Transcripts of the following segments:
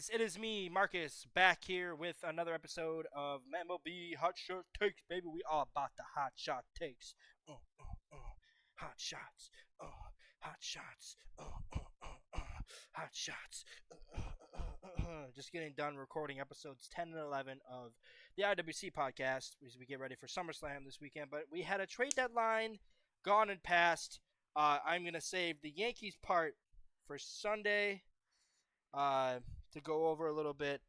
Yes, it is me, Marcus, back here with another episode of MLB Hotshot Takes, baby. We all about the Hotshot Takes. Hot shots. Uh, hot shots. Hot shots. Just getting done recording episodes 10 and 11 of the IWC podcast as we get ready for SummerSlam this weekend. But we had a trade deadline gone and past. I'm going to save the Yankees part for Sunday. To go over a little bit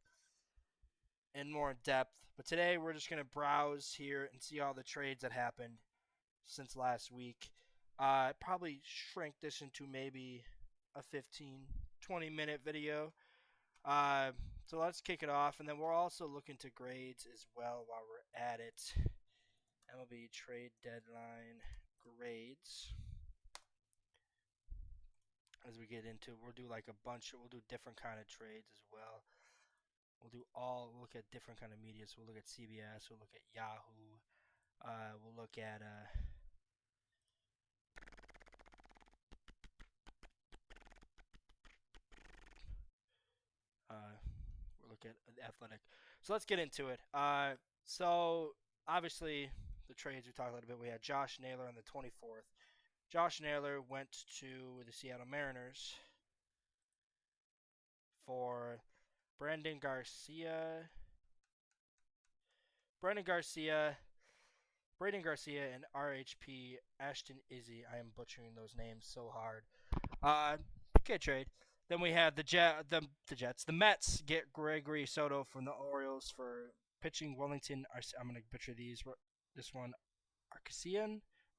in more depth. But today we're just going to browse here and see all the trades that happened since last week. Probably shrink this into maybe a 15-20 minute video. So let's kick it off, and then we're also looking to grades as well while we're at it. MLB trade deadline grades. As we get into, we'll do different kind of trades as well. We'll look at different kind of media. So we'll look at CBS, we'll look at Yahoo, we'll look at Athletic. So let's get into it. So obviously the trades we talked a little bit. We had Josh Naylor on the 24th. Josh Naylor went to the Seattle Mariners for Brandon Garcia, and RHP Ashton Izzy. I am butchering those names so hard. Good trade. Then we had the Jets. The Mets get Gregory Soto from the Orioles for pitching Wellington. I'm gonna butcher these. This one,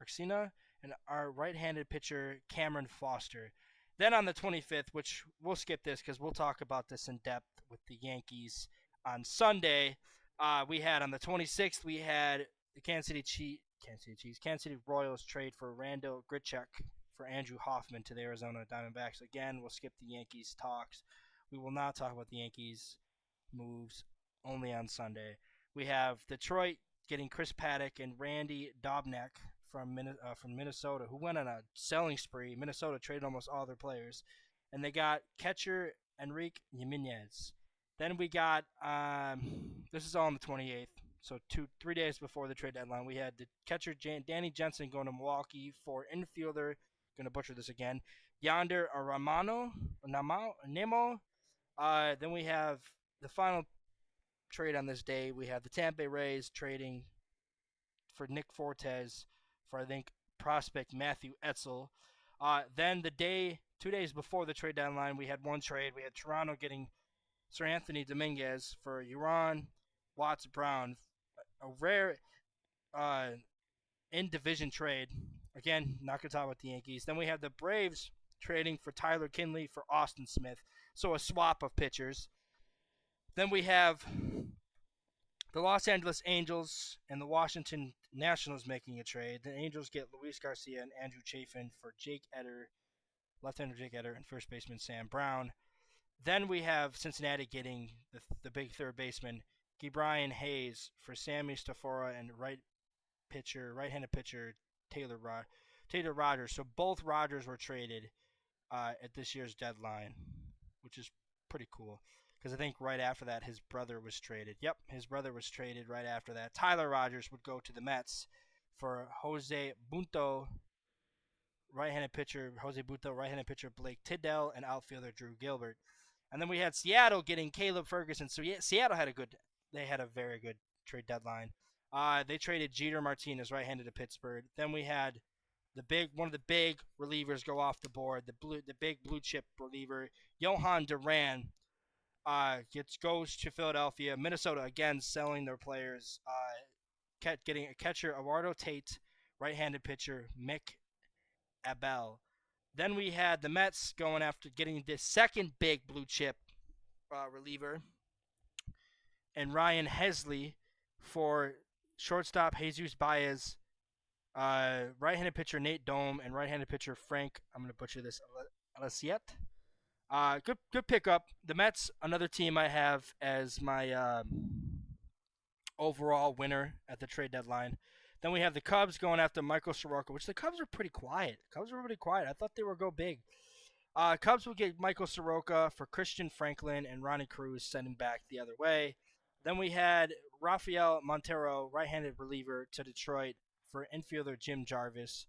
Arcina, and our right-handed pitcher Cameron Foster. Then on the 25th, which we'll skip this because we'll talk about this in depth with the Yankees on Sunday. We had on the 26th, we had the Kansas City Royals trade for Randall Grichuk for Andrew Hoffman to the Arizona Diamondbacks. Again, we'll skip the Yankees talks. We will not talk about the Yankees moves only on Sunday. We have Detroit getting Chris Paddock and Randy Dobnak from Minnesota, who went on a selling spree. Minnesota traded almost all their players. And they got catcher Enrique Jimenez. Then we got, this is all on the 28th, so 3 days before the trade deadline, we had the catcher Danny Jensen going to Milwaukee for infielder, going to butcher this again, Yonder Nemo. Then we have the final trade on this day. We have the Tampa Bay Rays trading for Nick Fortes for, I think, prospect Matthew Etzel. Then 2 days before the trade deadline, we had one trade. We had Toronto getting Sir Anthony Dominguez for Euron Watts Brown, a rare in-division trade. Again, not going to talk about the Yankees. Then we have the Braves trading for Tyler Kinley for Austin Smith, so a swap of pitchers. Then we have the Los Angeles Angels and the Washington Nationals making a trade. The Angels get Luis Garcia and Andrew Chafin for Jake Eder, left-hander Jake Eder, and first baseman Sam Brown. Then we have Cincinnati getting the big third baseman, Brian Hayes, for Sammy Stafora and right-handed pitcher Taylor Rogers. So both Rogers were traded at this year's deadline, which is pretty cool. Because I think right after that, his brother was traded. Yep, his brother was traded right after that. Tyler Rogers would go to the Mets for Jose Bunto, right-handed pitcher Blake Tiddell, and outfielder Drew Gilbert. And then we had Seattle getting Caleb Ferguson. So Seattle had a very good trade deadline. They traded Jeter Martinez, right-handed to Pittsburgh. Then we had one of the big relievers go off the board. The big blue chip reliever Johan Duran goes to Philadelphia. Minnesota again selling their players. Getting a catcher Eduardo Tate, right-handed pitcher Mick Abel. Then we had the Mets going after getting the second big blue chip reliever and Ryan Hesley for shortstop Jesus Baez, right-handed pitcher Nate Dome, and right-handed pitcher Frank, I'm going to butcher this, Alessiet. Good pickup. The Mets, another team I have as my overall winner at the trade deadline. Then we have the Cubs going after Michael Soroka, which the Cubs are pretty quiet. I thought they were go big. Cubs will get Michael Soroka for Christian Franklin and Ronnie Cruz sending back the other way. Then we had Rafael Montero, right-handed reliever, to Detroit for infielder Jim Jarvis.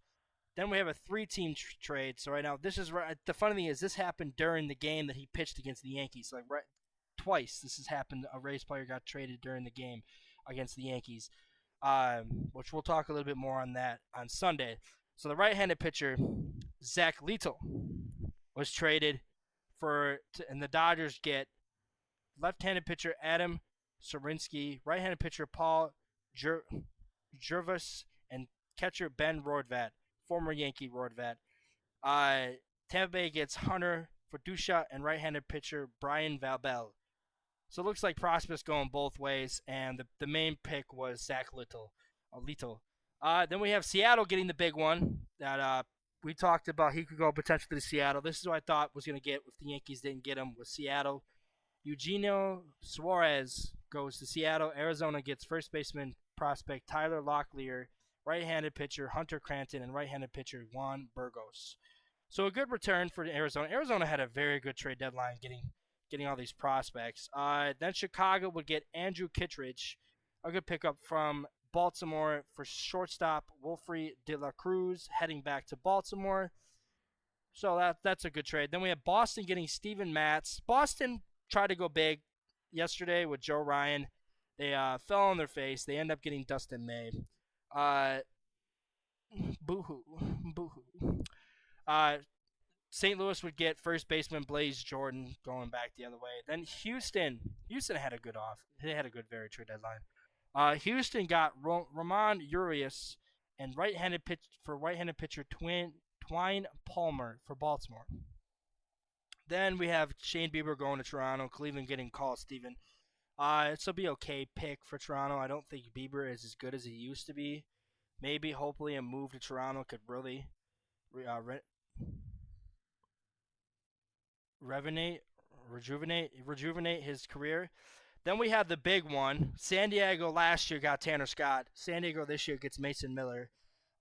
Then we have a three-team trade. So right now, this is the funny thing is this happened during the game that he pitched against the Yankees. So like twice this has happened. A Rays player got traded during the game against the Yankees, which we'll talk a little bit more on that on Sunday. So the right-handed pitcher Zach Littell was traded and the Dodgers get left-handed pitcher Adam Sorinsky, right-handed pitcher Paul Jervis, and catcher Ben Rodvat, former Yankee Rodvat. Uh, Tampa Bay gets Hunter Ferdusha and right-handed pitcher Brian Valbell. So it looks like prospects going both ways, and the main pick was Zach Littell. Then we have Seattle getting the big one that we talked about. He could go potentially to Seattle. This is what I thought was going to get if the Yankees didn't get him with Seattle. Eugenio Suarez goes to Seattle. Arizona gets first baseman prospect Tyler Locklear, right-handed pitcher Hunter Cranton, and right-handed pitcher Juan Burgos. So a good return for Arizona. Arizona had a very good trade deadline getting all these prospects. Then Chicago would get Andrew Kittredge, a good pickup from Baltimore for shortstop Wilfrey De La Cruz, heading back to Baltimore. So that's a good trade. Then we have Boston getting Steven Matz. Boston tried to go big yesterday with Joe Ryan. They fell on their face. They end up getting Dustin May. Boo-hoo. Boo-hoo. St. Louis would get first baseman Blaze Jordan going back the other way. Then Houston had a good They had a good very trade deadline. Houston got Ramon Urias and right-handed pitcher Twine Palmer for Baltimore. Then we have Shane Bieber going to Toronto. Cleveland getting Carl Steven. This will be okay pick for Toronto. I don't think Bieber is as good as he used to be. Maybe, hopefully, a move to Toronto could really rejuvenate his career. Then we have the big one. San Diego last year got Tanner Scott. San Diego this year gets Mason Miller.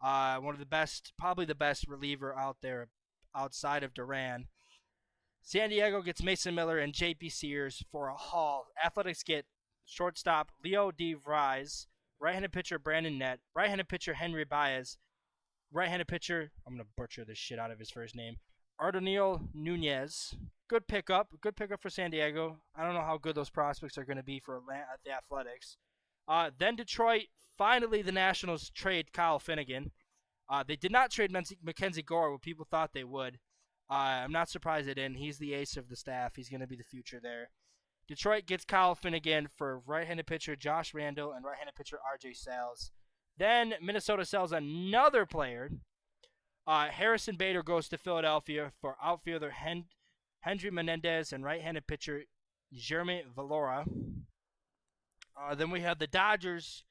One of the best, probably the best reliever out there outside of Duran. San Diego gets Mason Miller and J.P. Sears for a haul. Athletics get shortstop Leo D. Vries, right-handed pitcher Brandon Nett, right-handed pitcher Henry Baez, right-handed pitcher, I'm going to butcher this shit out of his first name, Ardoniel Nunez. Good pickup for San Diego. I don't know how good those prospects are going to be for the Athletics. Then Detroit, finally the Nationals trade Kyle Finnegan. They did not trade Mackenzie Gore, what people thought they would. I'm not surprised they didn't. He's the ace of the staff. He's going to be the future there. Detroit gets Kyle Finnegan for right-handed pitcher Josh Randall and right-handed pitcher R.J. Sales. Then Minnesota sells another player. Harrison Bader goes to Philadelphia for outfielder Hendry Menendez and right-handed pitcher Jeremy Valora. Then we have the Dodgers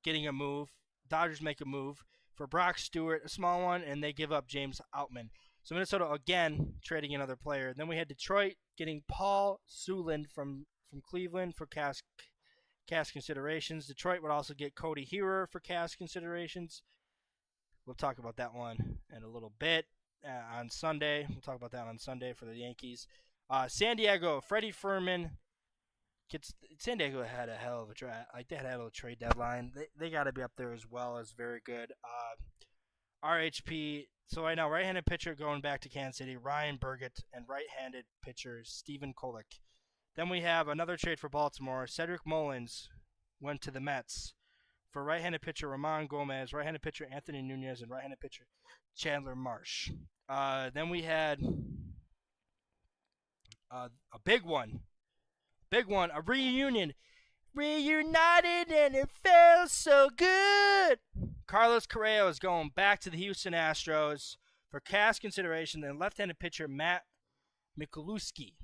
getting a move. Dodgers make a move for Brock Stewart, a small one, and they give up James Outman. So Minnesota, again, trading another player. Then we had Detroit getting Paul Suland from Cleveland for cash considerations. Detroit would also get Cody Hearer for cash considerations. We'll talk about that one in a little bit on Sunday. We'll talk about that on Sunday for the Yankees. San Diego, Freddie Furman. San Diego had a hell of a draft. Like, they had a hell of a trade deadline. They got to be up there as well as very good. RHP. So right now, right-handed pitcher going back to Kansas City, Ryan Burgett, and right-handed pitcher Stephen Kolek. Then we have another trade for Baltimore. Cedric Mullins went to the Mets for right-handed pitcher Ramon Gomez, right-handed pitcher Anthony Nunez, and right-handed pitcher Chandler Marsh. Then we had a big one, a reunion. Reunited and it felt so good. Carlos Correa is going back to the Houston Astros for cash consideration and left-handed pitcher Matt Mikulski.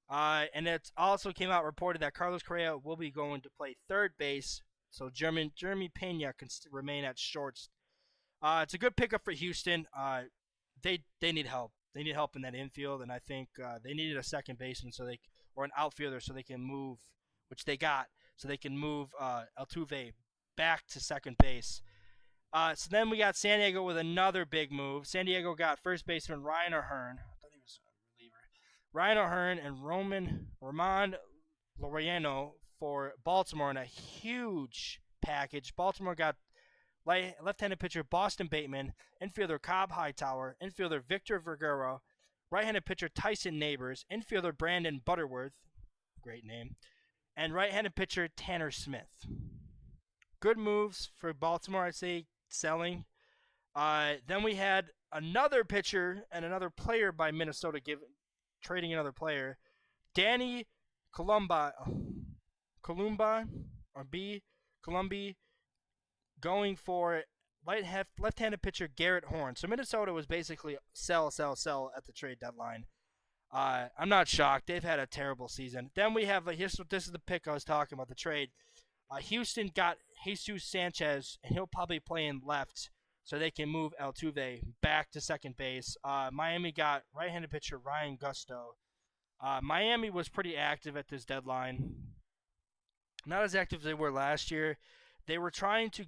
And it also came out reported that Carlos Correa will be going to play third base, so Jeremy Pena can remain at shorts. It's a good pickup for Houston. They need help. They need help in that infield, and I think they needed a second baseman or an outfielder so they can move, which they got, so they can move Altuve back to second base. So then we got San Diego with another big move. San Diego got first baseman Ryan O'Hearn. I thought he was Ryan O'Hearn and Ramon Laureano for Baltimore in a huge package. Baltimore got left-handed pitcher Boston Bateman, infielder Cobb Hightower, infielder Victor Vergara, right-handed pitcher Tyson Neighbors, infielder Brandon Butterworth, great name, and right-handed pitcher Tanner Smith. Good moves for Baltimore, I'd say, selling. Then we had another pitcher and another player by Minnesota trading another player. Danny Columba or B. Columbi going for left-handed pitcher Garrett Horn. So Minnesota was basically sell at the trade deadline. I'm not shocked. They've had a terrible season. Then we have this is the pick I was talking about, the trade. Houston got Jesus Sanchez, and he'll probably play in left, so they can move Altuve back to second base. Miami got right-handed pitcher Ryan Gusto. Miami was pretty active at this deadline. Not as active as they were last year. They were trying to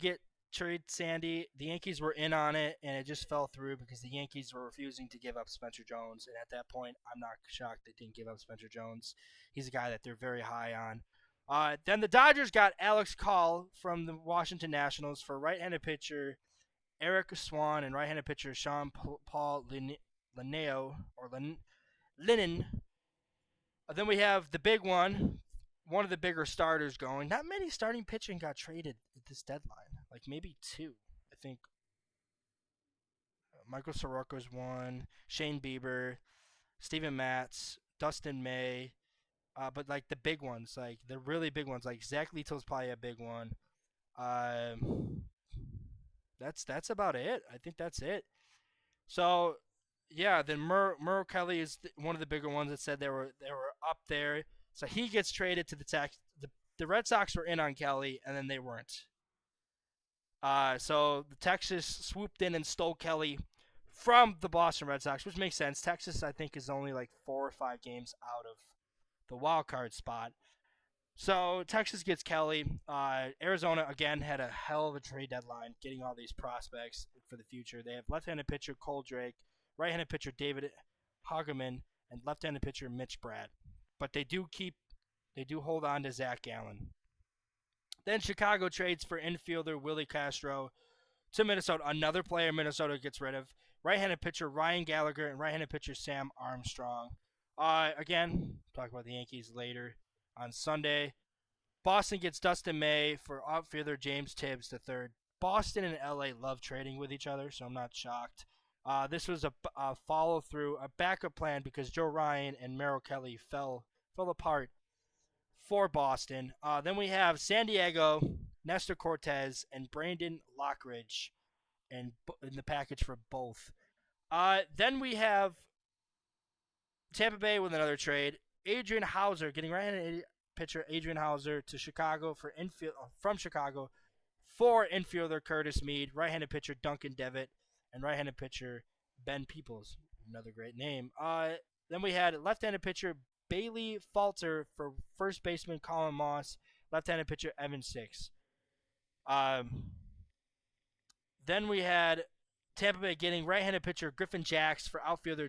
trade Sandy. The Yankees were in on it, and it just fell through because the Yankees were refusing to give up Spencer Jones. And at that point, I'm not shocked they didn't give up Spencer Jones. He's a guy that they're very high on. Then the Dodgers got Alex Call from the Washington Nationals for right-handed pitcher Eric Swan and right-handed pitcher Sean Paul Linneo or Lennon. Then we have the big one of the bigger starters going. Not many starting pitching got traded at this deadline. Like maybe two. I think Michael Soroka's one, Shane Bieber, Steven Matz, Dustin May. But like the big ones, like the really big ones, like Zach Leto's probably a big one. That's about it. I think that's it. So yeah, then Merrill Kelly is one of the bigger ones that said they were up there. So he gets traded to the Texans. The Red Sox were in on Kelly, and then they weren't. So the Texas swooped in and stole Kelly from the Boston Red Sox, which makes sense. Texas, I think, is only like 4 or 5 games out of the wild card spot. So Texas gets Kelly. Arizona, again, had a hell of a trade deadline, getting all these prospects for the future. They have left-handed pitcher Cole Drake, right-handed pitcher David Hageman, and left-handed pitcher Mitch Bratt. But they do hold on to Zach Gallen. Then Chicago trades for infielder Willie Castro to Minnesota. Another player Minnesota gets rid of. Right-handed pitcher Ryan Gallagher and right-handed pitcher Sam Armstrong. Again, talk about the Yankees later on Sunday. Boston gets Dustin May for outfielder James Tibbs III. Boston and LA love trading with each other, so I'm not shocked. This was a follow-through, a backup plan because Joe Ryan and Merrill Kelly fell apart for Boston. Then we have San Diego, Nestor Cortez, and Brandon Lockridge in the package for both. Then we have Tampa Bay with another trade. Adrian Hauser getting right-handed pitcher Adrian Hauser to Chicago from Chicago for infielder Curtis Mead, right-handed pitcher Duncan Devitt, and right-handed pitcher Ben Peoples. Another great name. Then we had left-handed pitcher Bailey Falter for first baseman Colin Moss, left-handed pitcher Evan Six. Then we had Tampa Bay getting right-handed pitcher Griffin Jacks for outfielder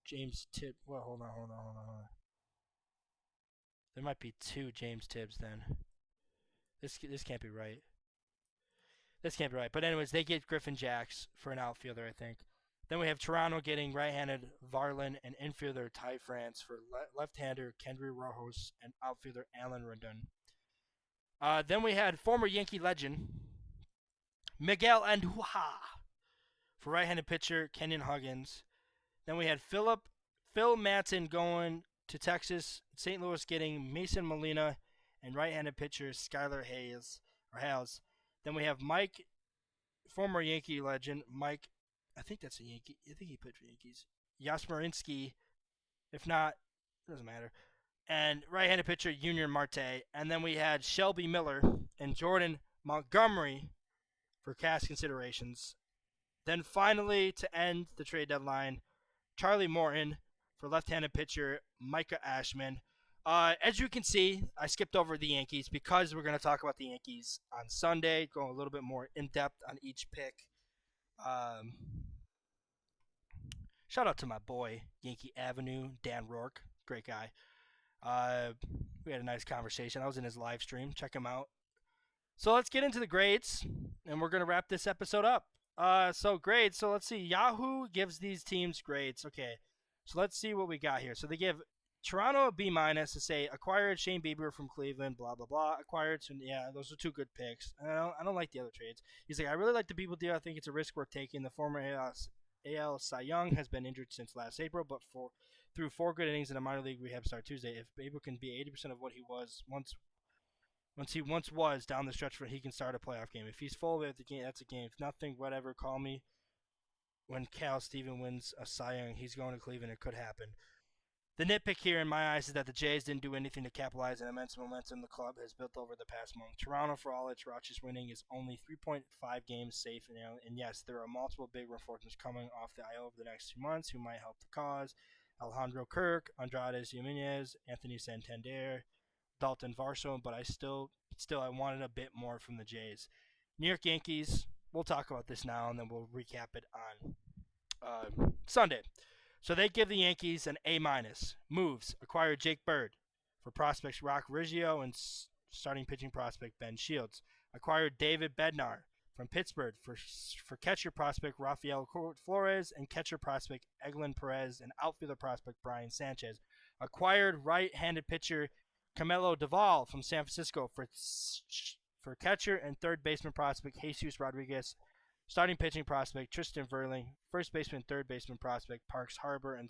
James Tibbs. Well, hold on. There might be 2 James Tibbs then. This can't be right. This can't be right. But anyways, they get Griffin Jacks for an outfielder, I think. Then we have Toronto getting right-handed Varlin and infielder Ty France for left-hander Kendry Rojos and outfielder Alan Rondon. Then we had former Yankee legend Miguel Andujar for right-handed pitcher Kenyon Huggins. Then we had Phil Maton going to Texas. St. Louis getting Mason Molina and right-handed pitcher Skylar Hayes. Then we have Mike, former Yankee legend Mike. I think that's a Yankee. I think he played for Yankees. Yasmarinsky. If not, it doesn't matter. And right-handed pitcher Junior Marte. And then we had Shelby Miller and Jordan Montgomery for cash considerations. Then finally, to end the trade deadline, Charlie Morton for left-handed pitcher Micah Ashman. As you can see, I skipped over the Yankees because we're going to talk about the Yankees on Sunday, going a little bit more in-depth on each pick. Shout out to my boy, Yankee Avenue, Dan Rourke. Great guy. Uh, we had a nice conversation. I was in his live stream. Check him out. So let's get into the grades, and we're gonna wrap this episode up. So grades. So let's see. Yahoo gives these teams grades. Okay. So let's see what we got here. So they give Toronto a B minus to say acquired Shane Bieber from Cleveland. Blah blah blah. Acquired. So yeah, those are two good picks. I don't like the other trades. He's like, I really like the Bieber deal. I think it's a risk worth taking. The former AL Cy Young has been injured since last April, but through 4 good innings in a minor league rehab start Tuesday. If Bieber can be 80% of what he was once was down the stretch, he can start a playoff game. If he's full of the game, that's a game. If nothing, whatever, call me. When Cal Steven wins a Cy Young, he's going to Cleveland. It could happen. The nitpick here in my eyes is that the Jays didn't do anything to capitalize on immense momentum the club has built over the past month. Toronto, for all its Rockies winning, is only 3.5 games safe. And yes, there are multiple big reinforcements coming off the IL over the next 2 months who might help the cause. Alejandro Kirk, Andrade Jimenez, Anthony Santander, Dalton Varsho, but I still I wanted a bit more from the Jays. New York Yankees, we'll talk about this now, and then we'll recap it on Sunday. So they give the Yankees an A minus. Moves: acquired Jake Bird for prospects Rock Riggio and starting pitching prospect Ben Shields. Acquired David Bednar from Pittsburgh for catcher prospect Rafael Flores and catcher prospect Eglin Perez and outfielder prospect Brian Sanchez. Acquired right-handed pitcher Camilo Doval from San Francisco for catcher and third baseman prospect Jesus Rodriguez, starting pitching prospect Tristan Verling, first baseman and third baseman prospect Parks Harbor, and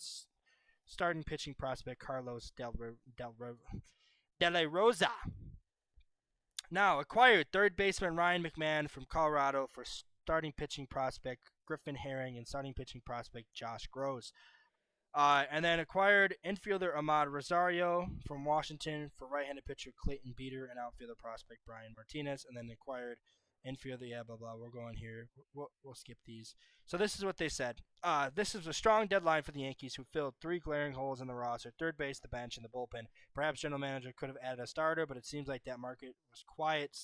starting pitching prospect Carlos De La Rosa. Now, acquired third baseman Ryan McMahon from Colorado for starting pitching prospect Griffin Herring and starting pitching prospect Josh Groves. And then acquired infielder Ahmad Rosario from Washington for right-handed pitcher Clayton Beater and outfielder prospect Brian Martinez. And then acquired infielder, blah, blah. We're going here. We'll skip these. So this is what they said. This is a strong deadline for the Yankees, who filled 3 glaring holes in the roster: third base, the bench, and the bullpen. Perhaps general manager could have added a starter, but it seems like that market was quite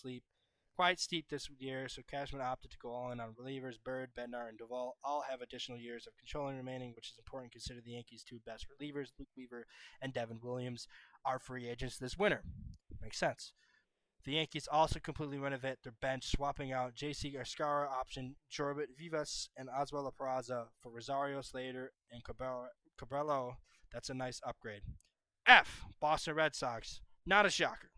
steep this year, so Cashman opted to go all in on relievers. Bird, Bednar, and Duvall all have additional years of controlling remaining, which is important considering the Yankees' 2 best relievers, Luke Weaver and Devin Williams, are free agents this winter. Makes sense. The Yankees also completely renovate their bench, swapping out J.C. Escara option Jorbit Vivas and Oswaldo Peraza for Rosario, Slater, and Cabrillo. That's a nice upgrade. F. Boston Red Sox. Not a shocker.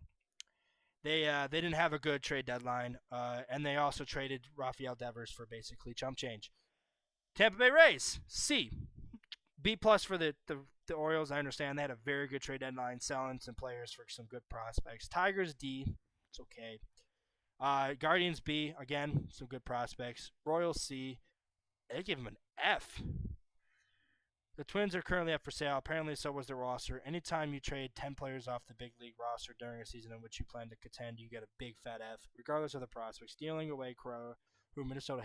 They didn't have a good trade deadline, and they also traded Rafael Devers for basically chump change. Tampa Bay Rays, C. B plus for the Orioles. I understand they had a very good trade deadline, selling some players for some good prospects. Tigers, D. It's okay. Guardians, B. Again, some good prospects. Royals, C. They gave them an F. The Twins are currently up for sale. Apparently, so was their roster. Anytime you trade 10 players off the big league roster during a season in which you plan to contend, you get a big fat F, regardless of the prospects. Stealing away Correa, who Minnesota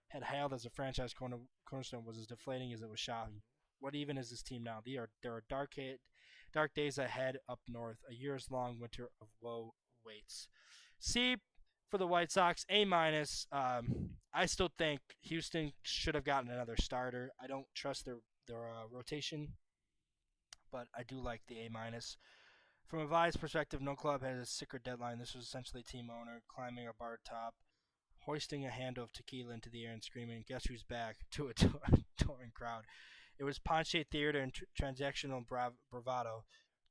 had hailed as a franchise cornerstone, was as deflating as it was shocking. What even is this team now? There are dark days ahead up north. A years-long winter of woe waits. C for the White Sox, A minus. I still think Houston should have gotten another starter. I don't trust their rotation, but I do like the A minus. From a Vi's perspective, no club has a sicker deadline. This was essentially team owner climbing a bar top, hoisting a handle of tequila into the air and screaming, "Guess who's back?" to a touring crowd. It was Ponche theater and transactional bravado.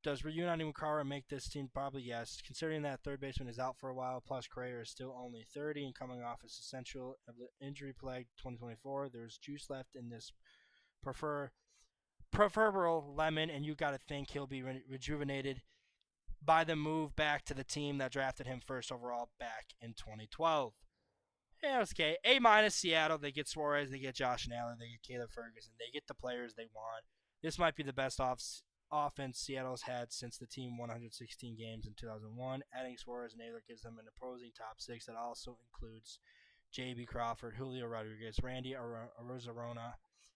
Does reuniting with Kara make this team? Probably yes. Considering that third baseman is out for a while, plus Correa is still only 30 and coming off a essential injury-plagued 2024, there's juice left in this preferable lemon, and you got to think he'll be rejuvenated by the move back to the team that drafted him first overall back in 2012. Yeah, okay. A minus Seattle. They get Suarez, they get Josh Naylor, they get Caleb Ferguson, they get the players they want. This might be the best offense Seattle's had since the team won 116 games in 2001. Adding Suarez and Naylor gives them an opposing top 6 that also includes J.B. Crawford, Julio Rodriguez, Randy Arozarena,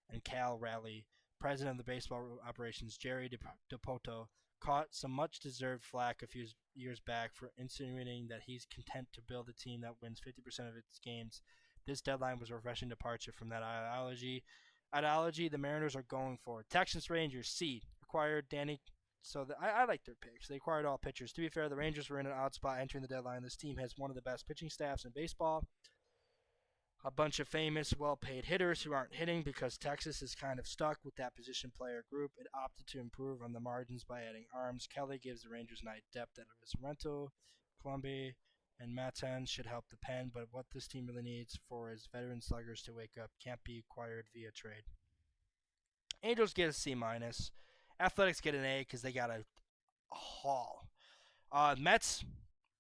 and Cal Raleigh. President of the baseball operations, Jerry DePoto, caught some much-deserved flack a few years back for insinuating that he's content to build a team that wins 50% of its games. This deadline was a refreshing departure from that ideology the Mariners are going for. Texans Rangers, C. acquired Danny. So I like their picks. They acquired all pitchers. To be fair, the Rangers were in an odd spot entering the deadline. This team has one of the best pitching staffs in baseball. A bunch of famous, well-paid hitters who aren't hitting because Texas is kind of stuck with that position player group. It opted to improve on the margins by adding arms. Kelly gives the Rangers night depth at Sorrento, Colombi, and Matten should help the pen, but what this team really needs for is veteran sluggers to wake up. Can't be acquired via trade. Angels get a C minus. Athletics get an A because they got a haul. Mets,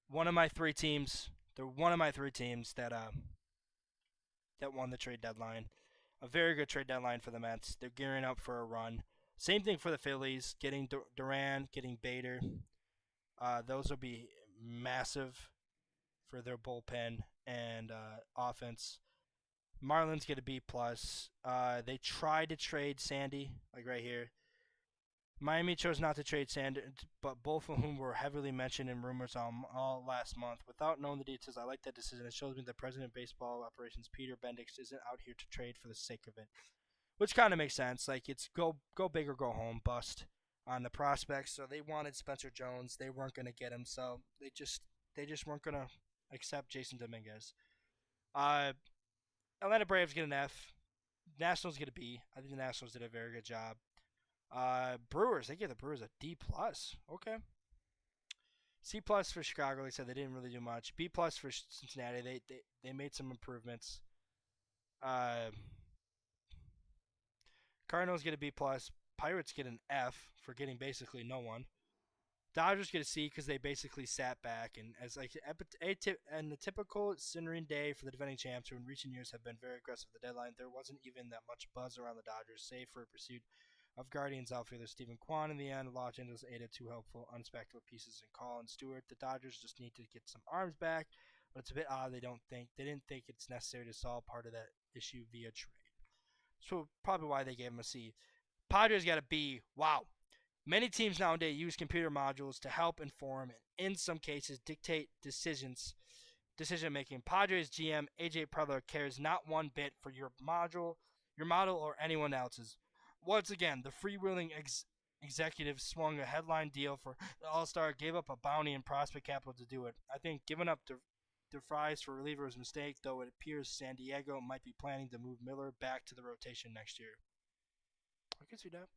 one of my three teams. They're one of my three teams that won the trade deadline. A very good trade deadline for the Mets. They're gearing up for a run. Same thing for the Phillies, getting Duran, getting Bader. Those will be massive for their bullpen and offense. Marlins get a B plus. They tried to trade Sandy, like right here. Miami chose not to trade Sandy, but both of whom were heavily mentioned in rumors all last month. Without knowing the details, I like that decision. It shows me the president of baseball operations, Peter Bendix, isn't out here to trade for the sake of it, which kind of makes sense. Like it's go big or go home, bust on the prospects. So they wanted Spencer Jones, they weren't going to get him, so they just weren't going to accept Jason Dominguez. Uh, Atlanta Braves get an F. Nationals get a B. I think the Nationals did a very good job. Brewers, they give the Brewers a D plus. Okay. C plus for Chicago. They said they didn't really do much. B plus for Cincinnati. They made some improvements. Uh, Cardinals get a B plus. Pirates get an F for getting basically no one. Dodgers get a C because they basically sat back and as like and the typical Cinnamon day for the defending champs who in recent years have been very aggressive at the deadline. There wasn't even that much buzz around the Dodgers, save for a pursuit of Guardians outfielder Stephen Kwan in the end. Los Angeles aided two helpful, unspectacular pieces in Call and Stewart. The Dodgers just need to get some arms back, but it's a bit odd they didn't think it's necessary to solve part of that issue via trade. So probably why they gave him a C. Padres got a B. Wow. Many teams nowadays use computer modules to help inform and in some cases dictate decision making. Padres GM AJ Preller cares not one bit for your model or anyone else's. Once again, the freewheeling executive swung a headline deal for the All-Star, gave up a bounty and prospect capital to do it. I think giving up DeFries for reliever was a mistake, though it appears San Diego might be planning to move Miller back to the rotation next year. I can see that.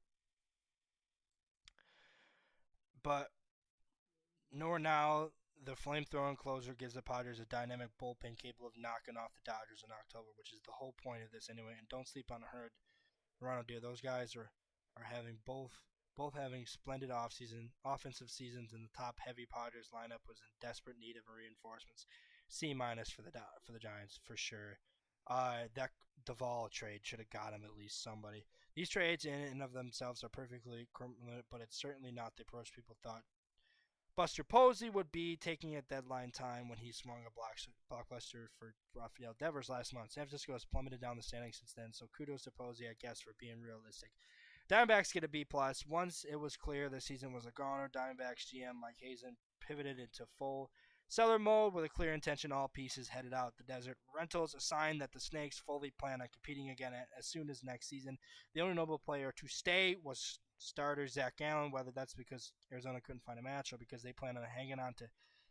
But nor now, the flamethrowing closer gives the Padres a dynamic bullpen capable of knocking off the Dodgers in October, which is the whole point of this anyway. And don't sleep on the herd. Ronald deal. Those guys are having both having splendid offensive seasons, and the top heavy Padres lineup was in desperate need of reinforcements. C minus for the Giants for sure. That Duvall trade should have got him at least somebody. These trades in and of themselves are perfectly criminal, but it's certainly not the approach people thought Buster Posey would be taking at deadline time when he swung a blockbuster for Rafael Devers last month. San Francisco has plummeted down the standings since then, so kudos to Posey, I guess, for being realistic. Diamondbacks get a B plus. Once it was clear the season was a goner, Diamondbacks GM Mike Hazen pivoted into full seller mode with a clear intention. All pieces headed out the desert. Rentals a sign that the Snakes fully plan on competing again as soon as next season. The only notable player to stay was starter Zach Gallen, whether that's because Arizona couldn't find a match or because they plan on hanging on to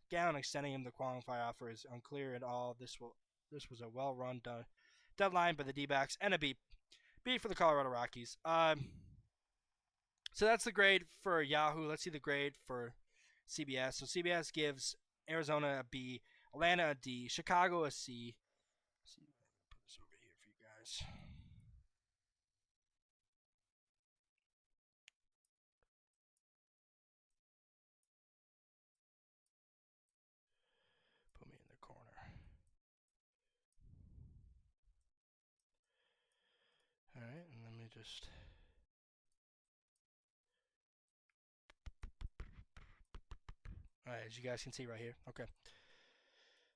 Gallen, extending him the qualify offer is unclear at all. This was a well-run deadline by the D-backs, and a B for the Colorado Rockies. So that's the grade for Yahoo. Let's see the grade for CBS. So CBS gives Arizona a B, Atlanta a D, Chicago a C. Let's see, put this over here for you guys. Put me in the corner. All right, and let me just. All right, as you guys can see right here. Okay.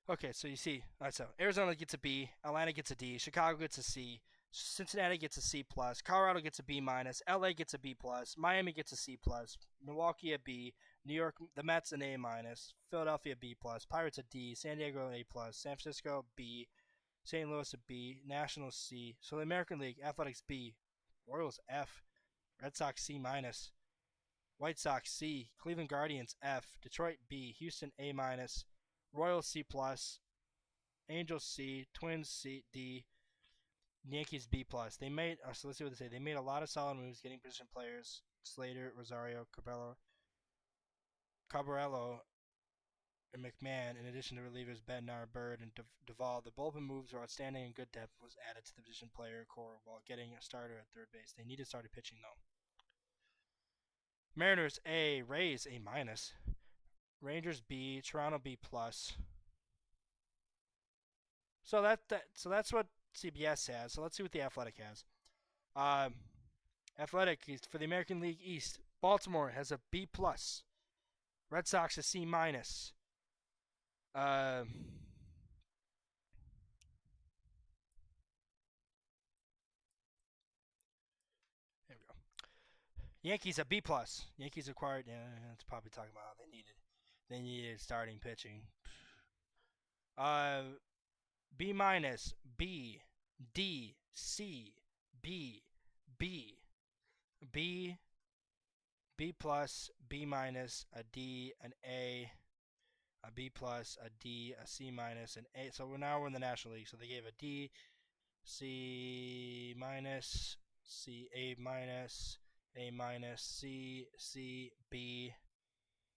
Okay, so you see, all right, so Arizona gets a B, Atlanta gets a D, Chicago gets a C, Cincinnati gets a C plus, Colorado gets a B minus, LA gets a B plus, Miami gets a C plus, Milwaukee a B, New York, the Mets an A minus, Philadelphia B plus, Pirates a D, San Diego A plus, San Francisco B, St. Louis a B, Nationals C. So the American League, Athletics B, Royals F, Red Sox C minus. White Sox C, Cleveland Guardians F, Detroit B, Houston A minus, Royals C plus, Angels C, Twins C D, Yankees B plus. They made so let's see what they say. They made a lot of solid moves, getting position players Slater, Rosario, Cabrello, and McMahon. In addition to relievers Bednar, Bird, and Duvall, the bullpen moves were outstanding and good depth was added to the position player core while getting a starter at third base. They needed starter pitching though. Mariners A, Rays A minus, Rangers B, Toronto B plus. So that's what CBS has. So let's see what the Athletic has. Athletic is for the American League East. Baltimore has a B plus. Red Sox a C minus. There we go. Yankees a B plus. Yankees acquired. Yeah, it's probably talking about how they needed starting pitching. B minus, B, D, C, B, B, B, B plus, B minus, a D, an A, a B plus, a D, a C minus, an A. So we're in the National League. So they gave a D, C minus, C, A minus, C, C, B,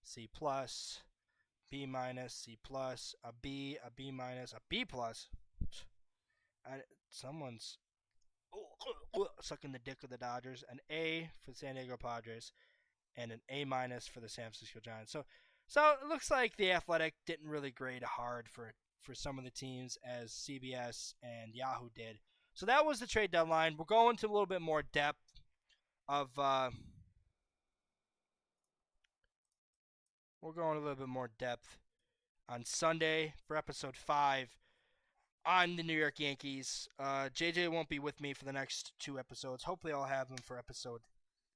C plus, B minus, C plus, a B minus, a B plus. Someone's sucking the dick of the Dodgers. An A for the San Diego Padres, and an A minus for the San Francisco Giants. So it looks like the Athletic didn't really grade hard for some of the teams as CBS and Yahoo did. So that was the trade deadline. We're going to a little bit more depth of on Sunday for episode 5 on the New York Yankees. JJ won't be with me for the next 2 episodes. Hopefully I'll have him for episode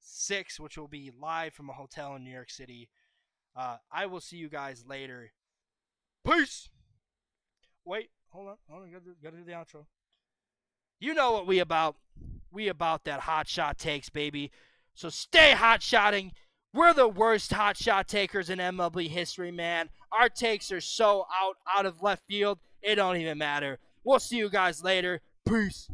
6, which will be live from a hotel in New York City. I will see you guys later. Peace! Wait, hold on. Gotta do the outro. You know what we about. We about that hot shot takes, baby. So stay hot shotting. We're the worst hot shot takers in MLB history, man. Our takes are so out of left field, it don't even matter. We'll see you guys later. Peace.